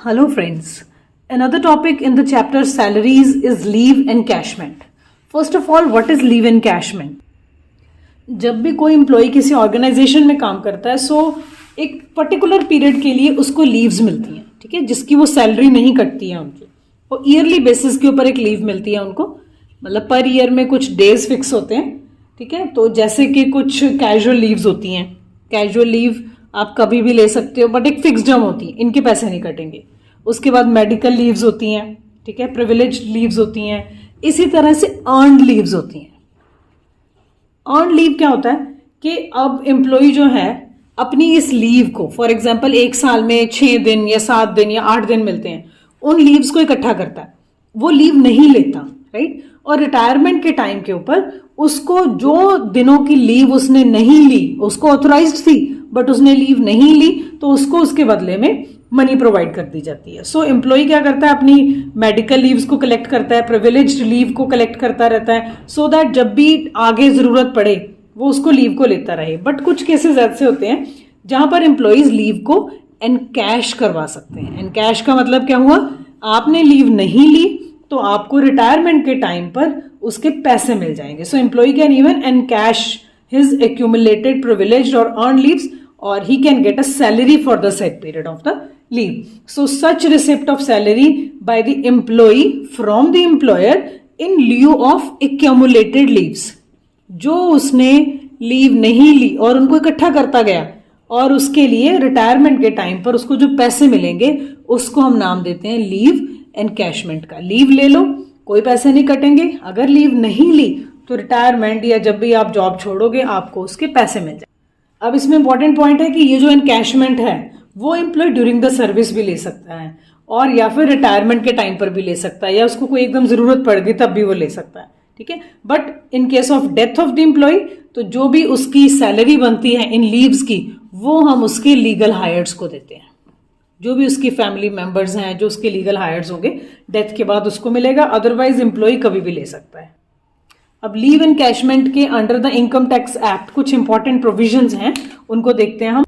Hello friends. Another topic in the chapter salaries is leave encashment. First of all, what is leave encashment? जब भी कोई employ किसी organisation में काम करता है एक पर्टिकुलर पीरियड के लिए उसको लीव्स मिलती हैं, ठीक है, जिसकी वो सैलरी नहीं कटती है उनकी, और ईयरली बेसिस के ऊपर एक लीव मिलती है उनको, मतलब पर ईयर में कुछ डेज फिक्स होते हैं, ठीक है। तो जैसे कि कुछ कैजुअल लीव्स होती हैं, कैजुअल लीव आप कभी भी ले सकते हो बट एक फिक्स टर्म होती है, इनके पैसे नहीं कटेंगे। उसके बाद मेडिकल लीव्स होती हैं, ठीक है, प्रिविलेज लीव्स होती हैं, इसी तरह से अर्नड लीव्स होती हैं। अर्नड लीव क्या होता है कि अब एम्प्लॉय जो है अपनी इस लीव को, फॉर एग्जांपल एक साल में 6 दिन या 7 दिन या 8 दिन मिलते हैं, उन लीव्स को इकट्ठा करता है, वो लीव नहीं लेता, राइट। और रिटायरमेंट के टाइम के ऊपर उसको जो दिनों की लीव उसने नहीं ली, उसको ऑथोराइज्ड थी बट उसने लीव नहीं ली, तो उसको उसके बदले में मनी प्रोवाइड कर दी जाती है। सो एम्प्लॉय क्या करता है, अपनी मेडिकल लीव्स को कलेक्ट करता है, प्रिविलेज्ड लीव को कलेक्ट करता रहता है, सो दैट जब भी आगे जरूरत पड़े वो उसको लीव को लेता रहे। बट कुछ केसेस ऐसे होते हैं जहां पर एम्प्लॉयज लीव को एनकैश करवा सकते हैं। एनकैश का मतलब क्या हुआ, आपने लीव नहीं ली तो आपको रिटायरमेंट के टाइम पर उसके पैसे मिल जाएंगे। So employee can even encash his accumulated privileged or earned leaves, or he can get a salary for the said period of the leave. So such receipt of salary by the employee from the employer in lieu of accumulated leaves, जो उसने leave नहीं ली और उनको इकट्ठा करता गया और उसके लिए रिटायरमेंट के टाइम पर उसको जो पैसे मिलेंगे उसको हम नाम देते हैं लीव एनकैशमेंट का। लीव ले लो, कोई पैसे नहीं कटेंगे, अगर लीव नहीं ली तो रिटायरमेंट या जब भी आप जॉब छोड़ोगे आपको उसके पैसे मिल जाए। अब इसमें इंपॉर्टेंट पॉइंट है कि ये जो एनकैशमेंट है वो एम्प्लॉय ड्यूरिंग द सर्विस भी ले सकता है, और या फिर रिटायरमेंट के टाइम पर भी ले सकता है, या उसको कोई एकदम जरूरत पड़ गई तब भी वो ले सकता है, ठीक है। But in case of death of the employee, तो जो भी उसकी सैलरी बनती है इन लीव्स की, वो हम उसके लीगल हायर्स को देते हैं। जो भी उसकी फैमिली मेंबर्स हैं, जो उसके लीगल हायर्स होंगे, डेथ के बाद उसको मिलेगा, अदरवाइज एम्प्लॉय कभी भी ले सकता है। अब लीव एनकैशमेंट के under the income tax act कुछ इंपॉर्टेंट प्रोविजंस हैं, उनको देखते हैं हम।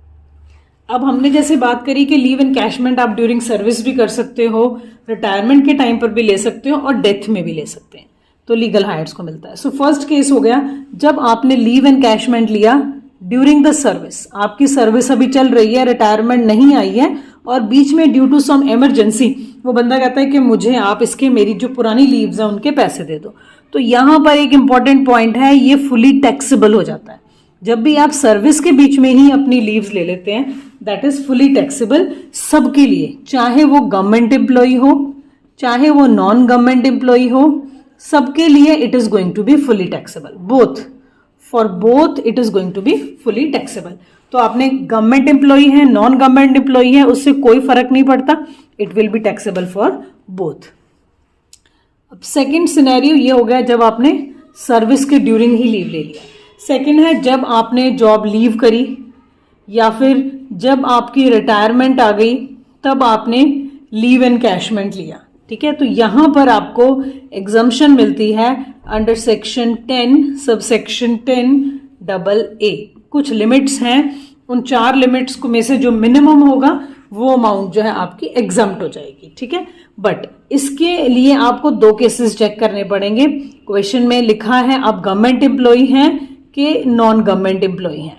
अब हमने जैसे बात करी कि लीव एनकैशमेंट आप ड्यूरिंग सर्विस भी कर सकते हो, रिटायरमेंट के टाइम पर भी ले सकते हो, और डेथ में भी ले सकते हैं, तो लीगल हायर्स को मिलता है। सो फर्स्ट केस हो गया जब आपने लीव एनकैशमेंट लिया ड्यूरिंग द सर्विस, आपकी सर्विस अभी चल रही है, रिटायरमेंट नहीं आई है, और बीच में ड्यू टू सम इमरजेंसी वो बंदा कहता है कि मुझे आप इसके मेरी जो पुरानी लीव्स हैं उनके पैसे दे दो, तो यहां पर एक इंपॉर्टेंट पॉइंट है, ये फुली टैक्सेबल हो जाता है। जब भी आप सर्विस के बीच में ही अपनी लीव्स ले लेते हैं, दैट इज फुली टैक्सेबल सबके लिए, चाहे वो गवर्नमेंट एम्प्लॉय हो चाहे वो नॉन गवर्नमेंट एम्प्लॉय हो, सबके लिए it is going to be fully taxable. Both, for both it is going to be fully taxable. तो आपने गवर्नमेंट एम्प्लॉय है, नॉन गवर्नमेंट एम्प्लॉय है, उससे कोई फर्क नहीं पड़ता, it will be taxable for both. अब सेकेंड सिनेरियो ये हो गया जब आपने सर्विस के ड्यूरिंग ही लीव ले लिया। सेकेंड है जब आपने जॉब लीव करी, या फिर जब आपकी रिटायरमेंट आ गई तब आपने लीव एनकैशमेंट लिया, ठीक है। तो यहां पर आपको एग्जम्पशन मिलती है अंडर सेक्शन 10 सबसेक्शन 10AA। कुछ लिमिट्स हैं, उन 4 लिमिट्स को में से जो मिनिमम होगा वो अमाउंट जो है आपकी एग्जम्प्ट हो जाएगी, ठीक है। बट इसके लिए आपको 2 केसेस चेक करने पड़ेंगे। क्वेश्चन में लिखा है आप गवर्नमेंट एम्प्लॉय हैं कि नॉन गवर्नमेंट एम्प्लॉय हैं,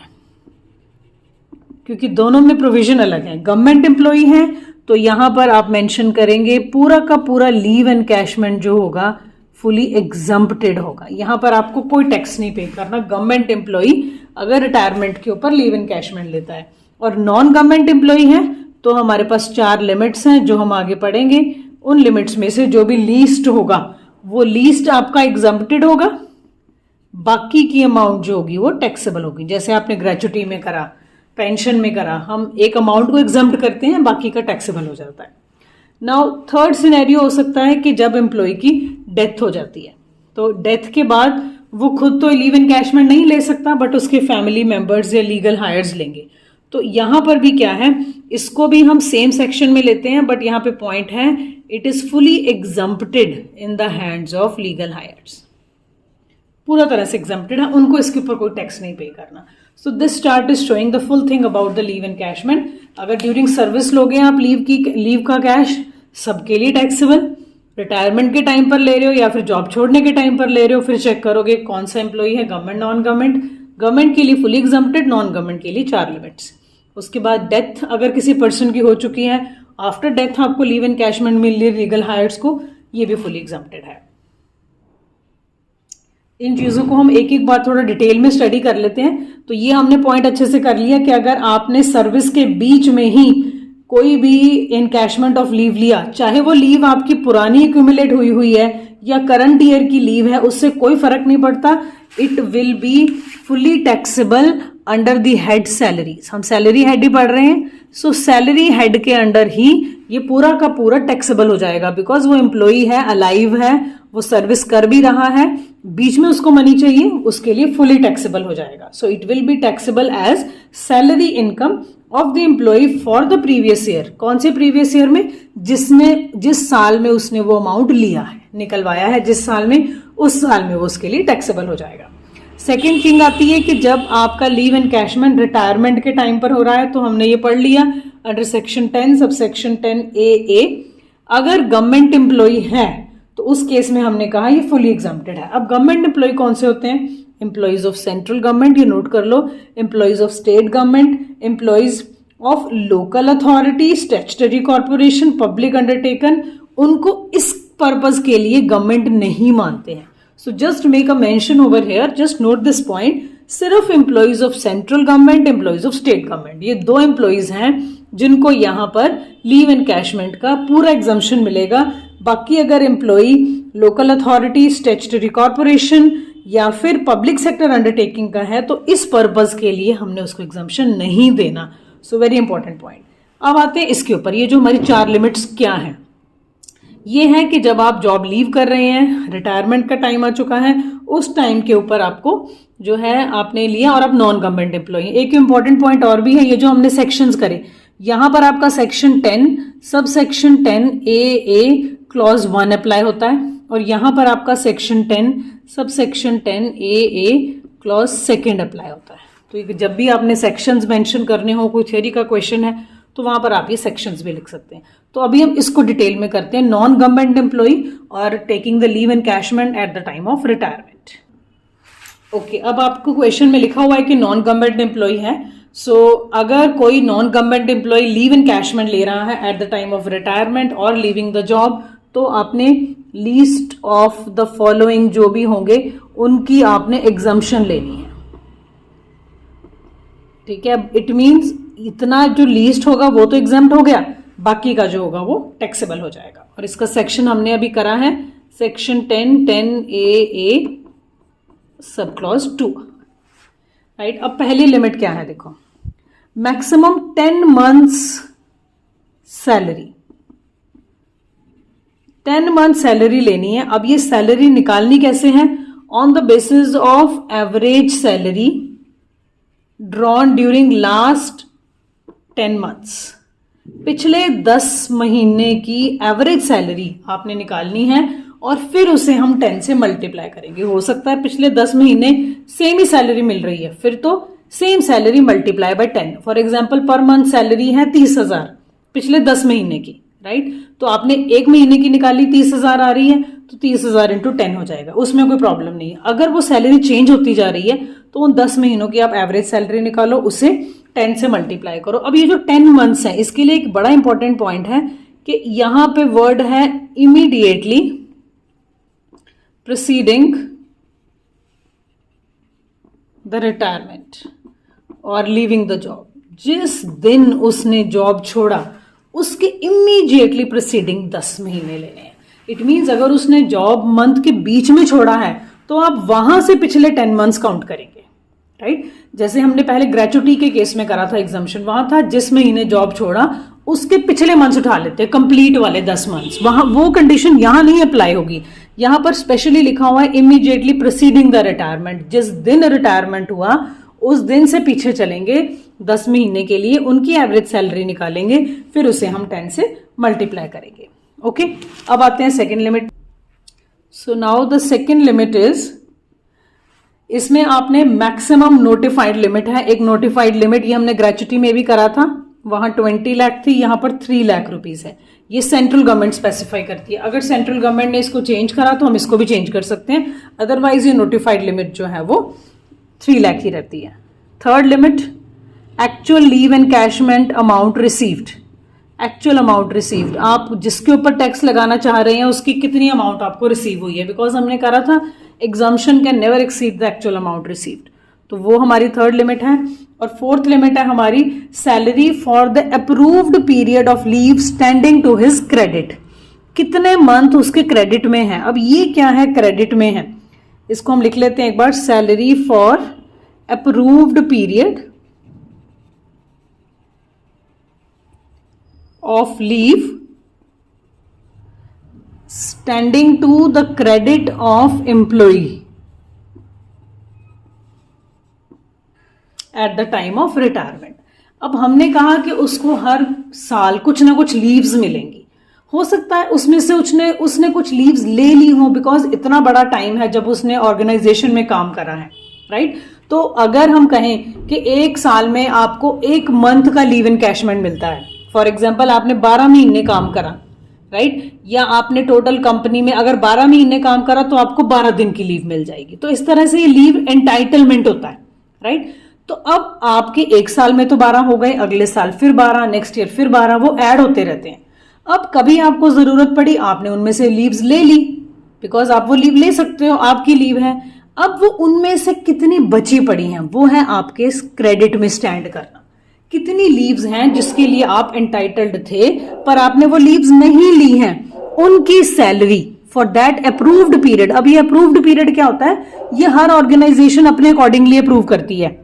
क्योंकि दोनों में प्रोविजन अलग है। गवर्नमेंट एम्प्लॉय हैं तो यहां पर आप मेंशन करेंगे पूरा का पूरा लीव एनकैशमेंट जो होगा फुली एग्जम्प्टेड होगा, यहां पर आपको कोई टैक्स नहीं पे करना। गवर्नमेंट एम्प्लॉय अगर रिटायरमेंट के ऊपर लीव एनकैशमेंट लेता है, और नॉन गवर्नमेंट एम्प्लॉय है तो हमारे पास 4 लिमिट्स हैं जो हम आगे पढ़ेंगे। उन लिमिट्स में से जो भी लीस्ट होगा वो लीस्ट आपका एग्जम्प्टेड होगा, बाकी की अमाउंट जो होगी वो टैक्सेबल होगी। जैसे आपने ग्रेचुटी में करा, पेंशन में करा, हम एक अमाउंट को एग्जम्प्ट करते हैं, बाकी का टैक्सेबल हो जाता है। नाउ थर्ड सिनेरियो हो सकता है कि जब एम्प्लॉय की डेथ हो जाती है, तो डेथ के बाद वो खुद तो लीव एनकैशमेंट नहीं ले सकता बट उसके फैमिली मेंबर्स या लीगल हायर्स लेंगे। तो यहां पर भी क्या है, इसको भी हम सेम सेक्शन में लेते हैं, बट यहां पे पॉइंट है it is fully exempted in the hands of legal heirs, पूरा तरह से एग्जम्प्टेड है, उनको इसके ऊपर कोई टैक्स नहीं पे करना। So this chart is showing the full thing about the leave encashment. अगर ड्यूरिंग सर्विस लोगे आप लीव का कैश, सबके लिए टैक्सेबल। रिटायरमेंट के टाइम पर ले रहे हो या फिर जॉब छोड़ने के टाइम पर ले रहे हो, फिर चेक करोगे कौन सा एम्प्लॉई है, गवर्नमेंट नॉन गवर्नमेंट। गवर्नमेंट के लिए फुली एग्जम्प्टेड, नॉन गवर्नमेंट के लिए 4 लिमिट्स। उसके बाद डेथ अगर किसी पर्सन की हो चुकी है, आफ्टर डेथ आपको लीव एनकैशमेंट मिल रही है लीगल हायर्स को, ये भी फुली एग्जम्प्टेड है। इन चीजों को हम एक एक बार थोड़ा डिटेल में स्टडी कर लेते हैं। तो ये हमने पॉइंट अच्छे से कर लिया कि अगर आपने सर्विस के बीच में ही कोई भी एनकैशमेंट ऑफ लीव लिया, चाहे वो लीव आपकी पुरानी एक्यूमुलेट हुई है या करंट ईयर की लीव है, उससे कोई फर्क नहीं पड़ता। It will B fully taxable under the head salaries. हम सैलरी हेड ही पढ़ रहे हैं, सो सैलरी हेड के अंडर ही ये पूरा का पूरा टैक्सेबल हो जाएगा, बिकॉज वो एम्प्लॉई है, अलाइव है, वो सर्विस कर भी रहा है, बीच में उसको मनी चाहिए, उसके लिए फुली टैक्सेबल हो जाएगा। So it will be taxable as salary income of the employee for the previous year. कौन से प्रीवियस ईयर में? जिस साल में उसने वो अमाउंट लिया है, निकलवाया है जिस साल में, उस साल में वो उसके लिए टैक्सेबल हो जाएगा। सेकेंड थिंग आती है कि जब आपका लीव एनकैशमेंट रिटायरमेंट के टाइम पर हो रहा है, तो हमने ये पढ़ लिया under section 10 sub section 10A। अगर गवर्नमेंट एम्प्लॉय है तो उस केस में हमने कहा ये फुली एग्जम्प्टेड है। अब गवर्नमेंट एम्प्लॉय कौन से होते हैं? एम्प्लॉयज ऑफ सेंट्रल गवर्नमेंट, ये नोट कर लो, employees of state government, employees of local authority, statutory corporation, public undertaken. उनको इस पर्पज के लिए गवर्नमेंट नहीं मानते हैं। So just make a mention over here, just note this point, सिर्फ employees of central government, employees of state government, ये 2 employees हैं जिनको यहां पर लीव एनकैशमेंट का पूरा एग्जम्पशन मिलेगा। बाकी अगर employee local authority, statutory corporation या फिर पब्लिक सेक्टर अंडरटेकिंग का है, तो इस पर्पज के लिए हमने उसको एग्जम्पशन नहीं देना। So very important point. अब आते हैं इसके ऊपर, ये जो हमारी 4 लिमिट्स क्या हैं? ये है कि जब आप जॉब लीव कर रहे हैं, रिटायरमेंट का टाइम आ चुका है, उस टाइम के ऊपर आपको जो है आपने लिया और आप नॉन गवर्नमेंट एम्प्लॉय। एक इंपॉर्टेंट पॉइंट और भी है, ये जो हमने सेक्शंस करे, यहां पर आपका section 10 sub section 10A clause 1 apply होता है, और यहां पर आपका section 10 sub section 10AA clause 2 apply होता है। तो जब भी आपने सेक्शंस मेंशन करने हो, कोई थ्योरी का क्वेश्चन है, तो वहां पर आप ये सेक्शंस भी लिख सकते हैं। तो अभी हम इसको डिटेल में करते हैं, नॉन गवर्नमेंट एम्प्लॉय और taking the leave encashment eight the time of retirement. Okay, अब आपको क्वेश्चन में लिखा हुआ है कि नॉन गवर्नमेंट एम्प्लॉय है। सो अगर कोई non government employee leave encashment ले रहा है at the time of retirement और लीविंग द जॉब, तो आपने लीस्ट ऑफ द फॉलोइंग जो भी होंगे उनकी आपने एग्जम्पशन लेनी है। ठीक है, इट मीन्स इतना जो लीस्ट होगा वो तो एग्जाम्प्ट हो गया, बाकी का जो होगा वो टैक्सेबल हो जाएगा। और इसका सेक्शन हमने अभी करा है, section 10A sub clause 2, right. अब पहली लिमिट क्या है, देखो, maximum 10 months salary, 10 month salary लेनी है। अब ये सैलरी निकालनी कैसे है? On the basis of average salary drawn during last 10 months. पिछले 10 महीने की एवरेज सैलरी आपने निकालनी है और फिर उसे हम 10 से मल्टीप्लाई करेंगे। हो सकता है पिछले 10 महीने सेम ही सैलरी मिल रही है, फिर तो same salary multiply by 10। For example per month salary है 30,000 पिछले 10 महीने की, राइट। तो आपने 1 महीने की निकाली, 30,000 आ रही है, तो 30,000 इंटू 10 हो जाएगा, उसमें कोई प्रॉब्लम नहीं है। अगर वो सैलरी चेंज होती जा रही है तो उन 10 महीनों की आप एवरेज सैलरी निकालो, उसे 10 से मल्टीप्लाई करो। अब ये जो 10 मंथ्स है, इसके लिए एक बड़ा इंपॉर्टेंट पॉइंट है कि यहां पे वर्ड है इमीडिएटली प्रीसीडिंग द रिटायरमेंट और लीविंग द जॉब। जिस दिन उसने जॉब छोड़ा उसके इमीडिएटली प्रीसीडिंग 10 महीने लेने हैं। इट मीन्स अगर उसने जॉब मंथ के बीच में छोड़ा है तो आप वहां से पिछले 10 मंथ्स काउंट करेंगे, राइट। जैसे हमने पहले ग्रेचुटी के केस में करा था एग्जाम्पशन, वहां था जिस महीने जॉब छोड़ा उसके पिछले मंथ्स उठा लेते हैं, कंप्लीट वाले 10 मंथ्स। वहां वो कंडीशन यहां नहीं अप्लाई होगी, यहां पर स्पेशली लिखा हुआ है इमीडिएटली प्रीसीडिंग द रिटायरमेंट। जिस दिन रिटायरमेंट हुआ उस दिन से पीछे चलेंगे 10 महीने के लिए, उनकी एवरेज सैलरी निकालेंगे, फिर उसे हम 10 से मल्टीप्लाई करेंगे। ओके, अब आते हैं second limit. So now the second limit is, इसमें आपने मैक्सिमम नोटिफाइड लिमिट है, एक नोटिफाइड लिमिट, ये हमने ग्रेचुटी में भी करा था, वहां 20 लाख थी, यहां पर 3 लाख रुपीज है। ये सेंट्रल गवर्नमेंट स्पेसिफाई करती है। अगर सेंट्रल गवर्नमेंट ने इसको चेंज करा तो हम इसको भी चेंज कर सकते हैं, अदरवाइज ये नोटिफाइड लिमिट जो है वो 3 लाख ही रहती है। Third limit, actual leave encashment amount received. Actual amount received, आप जिसके ऊपर टैक्स लगाना चाह रहे हैं उसकी कितनी अमाउंट आपको रिसीव हुई है, बिकॉज हमने कहा था exemption can never exceed the actual amount received, तो वो हमारी थर्ड लिमिट है। और फोर्थ लिमिट है हमारी salary for the approved period of leave standing to his credit. कितने मंथ उसके क्रेडिट में है। अब ये क्या है, क्रेडिट में है, इसको हम लिख लेते हैं एक बार, salary for approved period of leave standing to the credit of employee at the time of retirement. अब हमने कहा कि उसको हर साल कुछ ना कुछ लीव्स मिलेंगी, हो सकता है उसमें से उसने कुछ लीव्स ले ली हो, बिकॉज इतना बड़ा टाइम है जब उसने ऑर्गेनाइजेशन में काम करा है, राइट। तो अगर हम कहें कि एक साल में आपको 1 मंथ का लीव एनकैशमेंट मिलता है, फॉर एग्जाम्पल आपने 12 महीने काम करा, राइट, या आपने टोटल कंपनी में अगर 12 महीने काम करा तो आपको 12 दिन की लीव मिल जाएगी। तो इस तरह से ये लीव एंटाइटलमेंट होता है, राइट। तो अब आपके एक साल में तो 12 हो गए, अगले साल फिर 12, नेक्स्ट ईयर फिर 12, वो ऐड होते रहते हैं। अब कभी आपको जरूरत पड़ी, आपने उनमें से लीव्स ले ली, बिकॉज आप वो लीव ले सकते हो, आपकी लीव है। अब वो उनमें से कितनी बची पड़ी हैं, वो है आपके क्रेडिट में स्टैंड करना। कितनी लीव्स हैं जिसके लिए आप एंटाइटल्ड थे पर आपने वो लीव्स नहीं ली हैं, उनकी salary for that approved period. अब ये अप्रूव्ड पीरियड क्या होता है, ये हर ऑर्गेनाइजेशन अपने अकॉर्डिंगली अप्रूव करती है।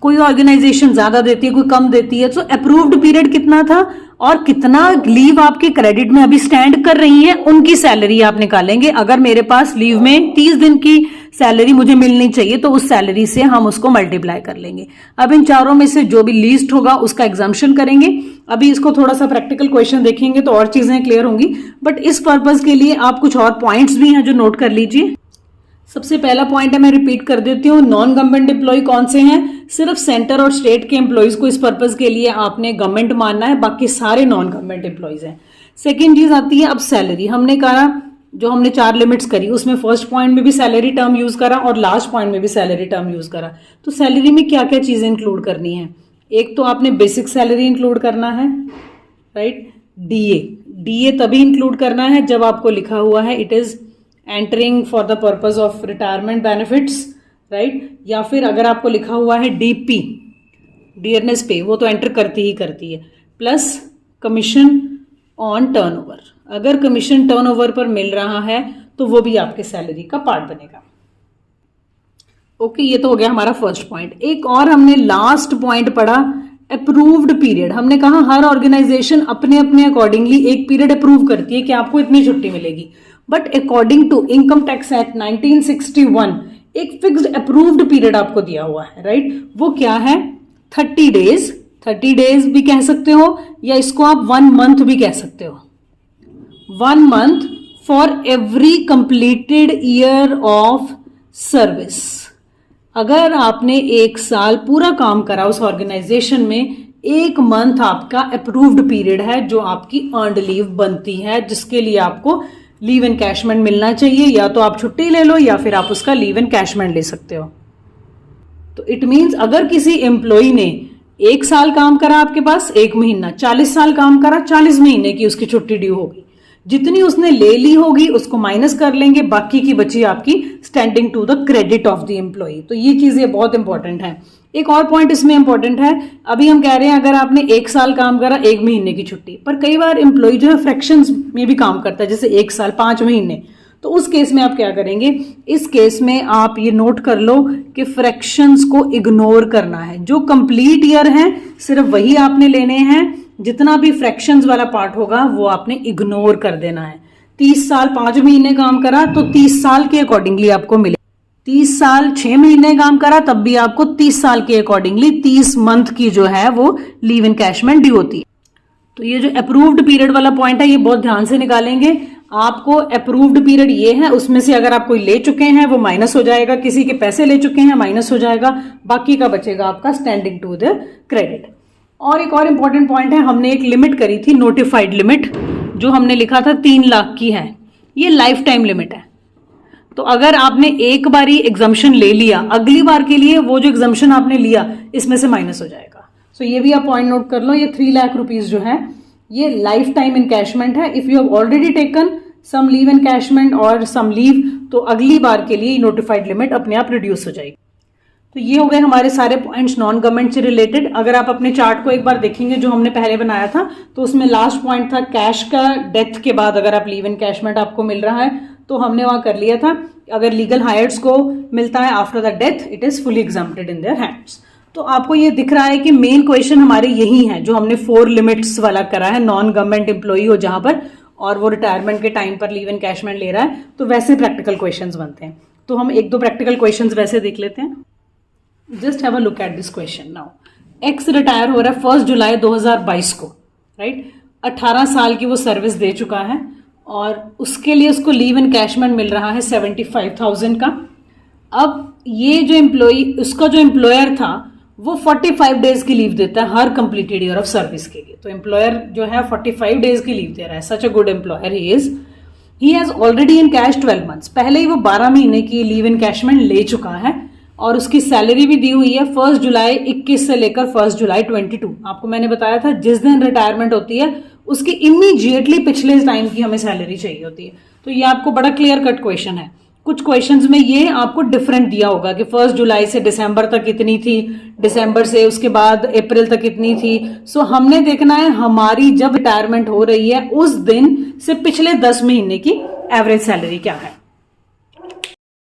कोई ऑर्गेनाइजेशन ज्यादा देती है, कोई कम देती है। तो अप्रूव्ड पीरियड कितना था और कितना लीव आपके क्रेडिट में अभी स्टैंड कर रही है, उनकी सैलरी आप निकालेंगे। अगर मेरे पास लीव में 30 दिन की सैलरी मुझे मिलनी चाहिए तो उस सैलरी से हम उसको मल्टीप्लाई कर लेंगे। अब इन चारों में से जो भी लीस्ट होगा उसका एग्जाम्पशन करेंगे। अभी इसको थोड़ा सा प्रैक्टिकल क्वेश्चन देखेंगे तो और चीजें क्लियर होंगी, बट इस पर्पज के लिए आप कुछ और पॉइंट्स भी हैं जो नोट कर लीजिए। सबसे पहला पॉइंट है, मैं रिपीट कर देती हूँ, नॉन गवर्नमेंट एम्प्लॉय कौन से हैं, सिर्फ सेंटर और स्टेट के एम्प्लॉयज को इस पर्पज के लिए आपने गवर्नमेंट मानना है, बाकी सारे नॉन गवर्नमेंट एम्प्लॉयज हैं। सेकेंड चीज आती है अब सैलरी। हमने कहा जो हमने 4 लिमिट्स करी उसमें फर्स्ट पॉइंट में भी सैलरी टर्म यूज करा और लास्ट पॉइंट में भी सैलरी टर्म यूज करा। तो सैलरी में क्या क्या चीजें इंक्लूड करनी है, एक तो आपने बेसिक सैलरी इंक्लूड करना है, राइट। डीए तभी इंक्लूड करना है जब आपको लिखा हुआ है it is entering for the purpose of retirement benefits, right. या फिर अगर आपको लिखा हुआ है डीपी, डियरनेस पे, वो तो एंटर करती है, प्लस कमीशन ऑन टर्नओवर। अगर कमीशन टर्नओवर पर मिल रहा है तो वो भी आपके सैलरी का पार्ट बनेगा। ओके, ये तो हो गया हमारा फर्स्ट पॉइंट। एक और हमने लास्ट पॉइंट पढ़ा, अप्रूव्ड पीरियड। हमने कहा हर ऑर्गेनाइजेशन अपने अपने अकॉर्डिंगली एक पीरियड अप्रूव करती है कि आपको इतनी छुट्टी मिलेगी, but according to income tax act 1961 एक फिक्स्ड अप्रूव्ड पीरियड आपको दिया हुआ है, राइट। वो क्या है, 30 डेज। 30 डेज भी कह सकते हो या इसको आप 1 मंथ भी कह सकते हो। 1 month for every completed year of service. अगर आपने 1 साल पूरा काम करा उस ऑर्गेनाइजेशन में, 1 मंथ आपका अप्रूव्ड पीरियड है जो आपकी अर्नड लीव बनती है, जिसके लिए आपको लीव एनकैशमेंट मिलना चाहिए। या तो आप छुट्टी ले लो या फिर आप उसका लीव एनकैशमेंट ले सकते हो। तो इट मीन्स अगर किसी एम्प्लॉय ने 1 साल काम करा आपके पास 1 महीना, 40 साल काम करा 40 महीने की उसकी छुट्टी ड्यू होगी। जितनी उसने ले ली होगी उसको माइनस कर लेंगे, बाकी की बची आपकी standing to the credit of the employee. तो ये चीजें बहुत इंपॉर्टेंट है। एक और पॉइंट इसमें इंपॉर्टेंट है, अभी हम कह रहे हैं अगर आपने 1 साल काम करा 1 महीने की छुट्टी, पर कई बार एम्प्लॉय जो है फ्रैक्शंस में भी काम करता है, जैसे 1 साल 5 महीने। तो उस केस में आप क्या करेंगे, इस केस में आप ये नोट कर लो कि फ्रैक्शंस को इग्नोर करना है। जो कंप्लीट ईयर है सिर्फ वही आपने लेने हैं, जितना भी फ्रैक्शंस वाला पार्ट होगा वो आपने इग्नोर कर देना है। 30 साल 5 महीने काम करा तो 30 साल के अकॉर्डिंगली आपको मिले। 30 साल 6 महीने काम करा तब भी आपको 30 साल के अकॉर्डिंगली 30 मंथ की जो है वो लीव एनकैशमेंट ड्यू होती है। तो ये जो अप्रूव्ड पीरियड वाला पॉइंट है ये बहुत ध्यान से निकालेंगे। आपको अप्रूव्ड पीरियड ये है, उसमें से अगर आप कोई ले चुके हैं वो माइनस हो जाएगा, किसी के पैसे ले चुके हैं माइनस हो जाएगा, बाकी का बचेगा आपका स्टैंडिंग टू द क्रेडिट। और एक और इम्पॉर्टेंट पॉइंट है, हमने एक लिमिट करी थी नोटिफाइड लिमिट, जो हमने लिखा था 3 लाख की है, ये लाइफ टाइम लिमिट है। तो अगर आपने एक बारी एग्जम्पशन ले लिया, अगली बार के लिए वो जो एग्जम्पशन आपने लिया इसमें से माइनस हो जाएगा। सो ये भी आप पॉइंट नोट कर लो, ये 3 लाख रुपीज जो है ये लाइफ टाइम इनकैशमेंट है। If you have already taken some leave encashment और सम लीव, तो अगली बार के लिए नोटिफाइड लिमिट अपने आप रिड्यूस हो जाएगी। तो ये हो गए हमारे सारे पॉइंट्स नॉन गवर्नमेंट से रिलेटेड। अगर आप अपने चार्ट को एक बार देखेंगे जो हमने पहले बनाया था, तो उसमें लास्ट पॉइंट था कैश का, डेथ के बाद अगर आप लीव एनकैशमेंट आपको मिल रहा है तो हमने वहां कर लिया था, अगर लीगल हायर्स को मिलता है after the death it is fully exempted in their hands. तो आपको ये दिख रहा है कि मेन क्वेश्चन हमारे यही है जो हमने 4 लिमिट्स वाला करा है। नॉन गवर्नमेंट एम्प्लॉई हो जहां पर और वो रिटायरमेंट के टाइम पर लीव एनकैशमेंट ले रहा है, तो वैसे प्रैक्टिकल क्वेश्चंस बनते हैं। तो हम 1-2 प्रैक्टिकल क्वेश्चंस वैसे देख लेते हैं। Just have a look at this question now. X retire हो रहा है 1 जुलाई 2022 को, राइट? 18 साल की वो सर्विस दे चुका है और उसके लिए उसको लीव एनकैशमेंट मिल रहा है 75,000 का। अब ये जो एम्प्लॉई, उसका जो एम्प्लॉयर था वो 45 डेज की लीव देता है हर कंप्लीटेड ईयर ऑफ सर्विस के लिए। तो एम्प्लॉयर जो है 45 डेज की लीव दे रहा है। Such a good employer he is. He has already encash 12 months, पहले ही वो 12 महीने की लीव एनकैशमेंट ले चुका है और उसकी सैलरी भी दी हुई है 1 जुलाई 21 से लेकर 1 जुलाई 22। आपको मैंने बताया था जिस दिन रिटायरमेंट होती है उसकी इमीडिएटली पिछले टाइम की हमें सैलरी चाहिए होती है। तो ये आपको बड़ा क्लियर कट क्वेश्चन है। कुछ क्वेश्चंस में ये आपको डिफरेंट दिया होगा कि 1 जुलाई से दिसंबर तक कितनी थी, दिसंबर से उसके बाद अप्रैल तक कितनी थी। सो हमने देखना है हमारी जब रिटायरमेंट हो रही है उस दिन से पिछले 10 महीने की एवरेज सैलरी क्या है।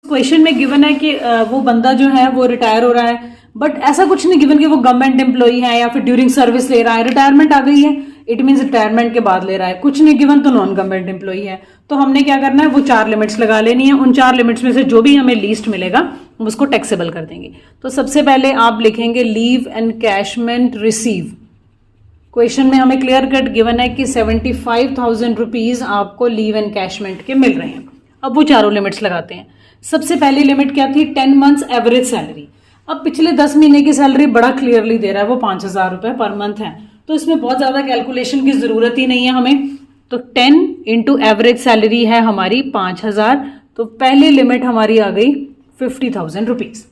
क्वेश्चन में गिवन है कि वो बंदा जो है वो रिटायर हो रहा है, बट ऐसा कुछ नहीं गिवन कि वो गवर्नमेंट एम्प्लॉई है या फिर ड्यूरिंग सर्विस ले रहा है। रिटायरमेंट आ गई है, इट मीन्स रिटायरमेंट के बाद ले रहा है। कुछ नहीं गिवन तो नॉन गवर्नमेंट एम्प्लॉई है। तो हमने क्या करना है, वो 4 लिमिट्स लगा लेनी है। उन 4 लिमिट्स में से जो भी हमें लीस्ट मिलेगा हम उसको टैक्सेबल कर देंगे। तो सबसे पहले आप लिखेंगे लीव एनकैशमेंट रिसीव। क्वेश्चन में हमें क्लियर कट गिवन है कि 75,000 रुपीज आपको लीव एनकैशमेंट के मिल रहे हैं। अब वो चारों लिमिट्स लगाते हैं। सबसे पहली लिमिट क्या थी, 10 मंथ्स एवरेज सैलरी। अब पिछले 10 महीने की सैलरी बड़ा क्लियरली दे रहा है, वो 5,000 रुपए पर मंथ है। तो इसमें बहुत ज्यादा कैलकुलेशन की जरूरत ही नहीं है हमें। तो 10 इंटू एवरेज सैलरी है हमारी 5,000, तो पहली लिमिट हमारी आ गई 50,000 रुपीज।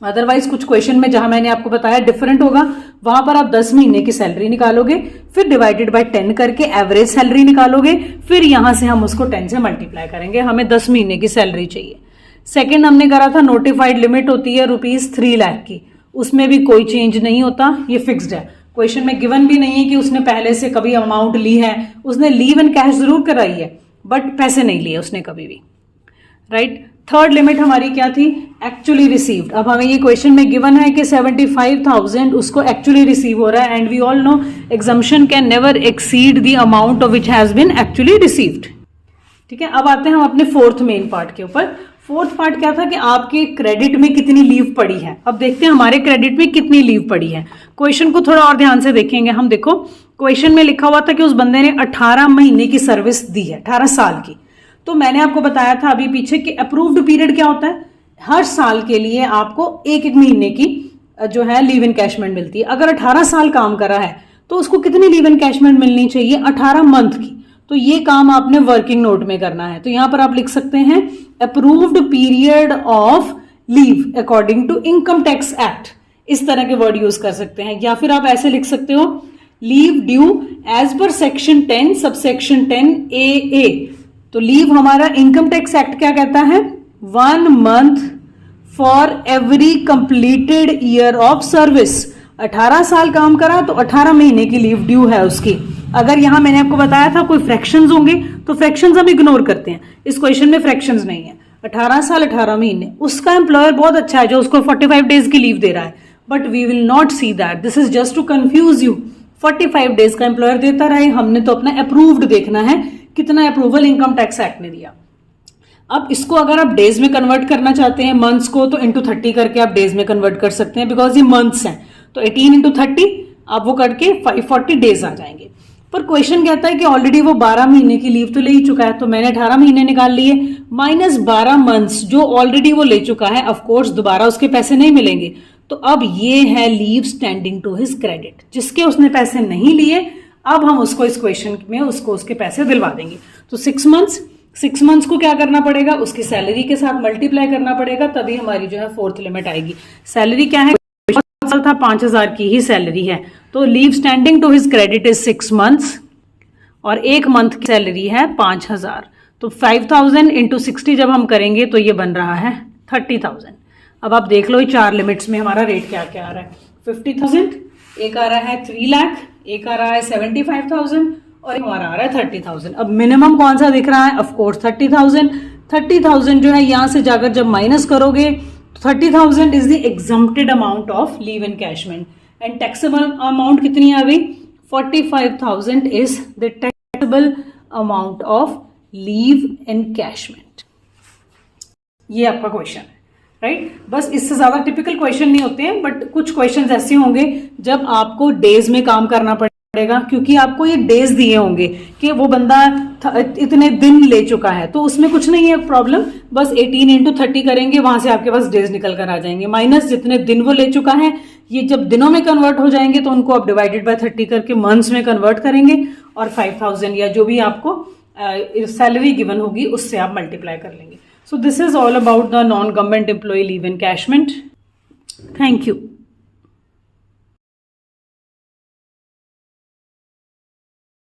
अदरवाइज कुछ क्वेश्चन में जहां मैंने आपको बताया डिफरेंट होगा, वहां पर आप 10 महीने की सैलरी निकालोगे, फिर डिवाइडेड बाय 10 करके एवरेज सैलरी निकालोगे, फिर यहां से हम उसको 10 से मल्टीप्लाई करेंगे। हमें 10 महीने की सैलरी चाहिए। सेकंड हमने करा था नोटिफाइड लिमिट होती है ₹3 लाख की, उसमें भी कोई चेंज नहीं होता, ये फिक्स्ड है। क्वेश्चन में गिवन भी नहीं है कि उसने पहले से कभी अमाउंट ली है। उसने लीव एंड कैश जरूर कराई है बट पैसे नहीं लिए उसने कभी भी, राइट। थर्ड लिमिट हमारी क्या थी, एक्चुअली रिसीव्ड। अब हमें ये क्वेश्चन में गिवन है कि 75,000 उसको एक्चुअली रिसीव हो रहा है, and we all know exemption can never exceed the amount of which has been actually received. ठीक है, अब आते हैं हम अपने फोर्थ मेन पार्ट के ऊपर। फोर्थ पार्ट क्या था कि आपके क्रेडिट में कितनी लीव पड़ी है। अब देखते हैं हमारे क्रेडिट में कितनी लीव पड़ी है। क्वेश्चन को थोड़ा और ध्यान से देखेंगे हम। देखो क्वेश्चन में लिखा हुआ था कि उस बंदे ने 18 महीने की सर्विस दी है, 18 साल की। तो मैंने आपको बताया था अभी पीछे कि अप्रूव्ड पीरियड क्या होता है, हर साल के लिए आपको 1-1 महीने की जो है लीव एनकैशमेंट मिलती है। अगर 18 साल काम करा है तो उसको कितनी लीव एनकैशमेंट मिलनी चाहिए, 18 मंथ की। तो ये काम आपने वर्किंग नोट में करना है। तो यहां पर आप लिख सकते हैं approved period of leave according to income tax act, इस तरह के वर्ड यूज कर सकते हैं। या फिर आप ऐसे लिख सकते हो leave due as per section 10 subsection 10 AA। तो लीव हमारा इनकम टैक्स एक्ट क्या कहता है, 1 month for every completed year of service. 18 साल काम करा तो 18 महीने की लीव ड्यू है उसकी। अगर यहां मैंने आपको बताया था कोई फ्रैक्शंस होंगे तो फ्रैक्शंस हम इग्नोर करते हैं, इस क्वेश्चन में फ्रैक्शंस नहीं है। 18 साल 18 महीने, उसका एम्प्लॉयर बहुत अच्छा है जो उसको 45 डेज की लीव दे रहा है, but we will not see that, this is just to confuse you. 45 days का एम्प्लॉयर देता रहे, हमने तो अपना अप्रूव्ड देखना है, कितना अप्रूवल इनकम टैक्स एक्ट ने दिया। अब इसको अगर आप डेज में कन्वर्ट करना चाहते हैं मंथ्स को, तो इंटू 30 करके आप डेज में कन्वर्ट कर सकते हैं, बिकॉज ये मंथ्स हैं। तो 18 इंटू 30 आप वो करके 540 डेज आ जाएंगे। पर क्वेश्चन कहता है कि ऑलरेडी वो 12 महीने की लीव तो ले ही चुका है, तो मैंने 18 महीने निकाल लिए माइनस 12 मंथ्स जो ऑलरेडी वो ले चुका है। ऑफ कोर्स दोबारा उसके पैसे नहीं मिलेंगे, तो अब ये है leave standing to his credit, जिसके उसने पैसे नहीं लिए अब हम उसको इस क्वेश्चन में उसको उसके पैसे दिलवा देंगे। तो 6 मंथ्स को क्या करना पड़ेगा, उसकी सैलरी के साथ मल्टीप्लाई करना पड़ेगा, तभी हमारी जो है फोर्थ लिमिट आएगी। सैलरी क्या है, साल था 5,000 की ही सैलरी है, तो leave standing to his credit is 6 months और 1 मंथ की सैलरी है 5,000। तो 5,000 इंटू 60 जब हम करेंगे तो ये बन रहा है 30,000। अब आप देख लो ये 4 लिमिट्स में हमारा रेट क्या क्या आ रहा है। 50,000, एक आ रहा है 3 लाख, एक आ रहा है 75,000 और हमारा आ रहा है 30,000। अब मिनिमम कौन सा दिख रहा है, ऑफ कोर्स 30,000। 30,000 जो है यहां से जाकर जब माइनस करोगे तो 30,000 is the exempted amount of leave encashment and taxable amount कितनी आ गई, 45,000 is the taxable amount of leave encashment. ये आपका क्वेश्चन है, राइट बस इससे ज्यादा टिपिकल क्वेश्चन नहीं होते हैं, बट कुछ क्वेश्चंस ऐसे होंगे जब आपको डेज में काम करना पड़ेगा, क्योंकि आपको ये डेज दिए होंगे कि वो बंदा इतने दिन ले चुका है, तो उसमें कुछ नहीं है प्रॉब्लम, बस 18 इंटू 30 करेंगे, वहां से आपके पास डेज निकल कर आ जाएंगे, माइनस जितने दिन वो ले चुका है। ये जब दिनों में कन्वर्ट हो जाएंगे तो उनको आप डिवाइडेड बाय 30 करके मंथ्स में कन्वर्ट करेंगे और 5,000 या जो भी आपको सैलरी गिवन होगी उससे आप मल्टीप्लाई कर लेंगे। So this is all about the non-government employee leave encashment. Thank you.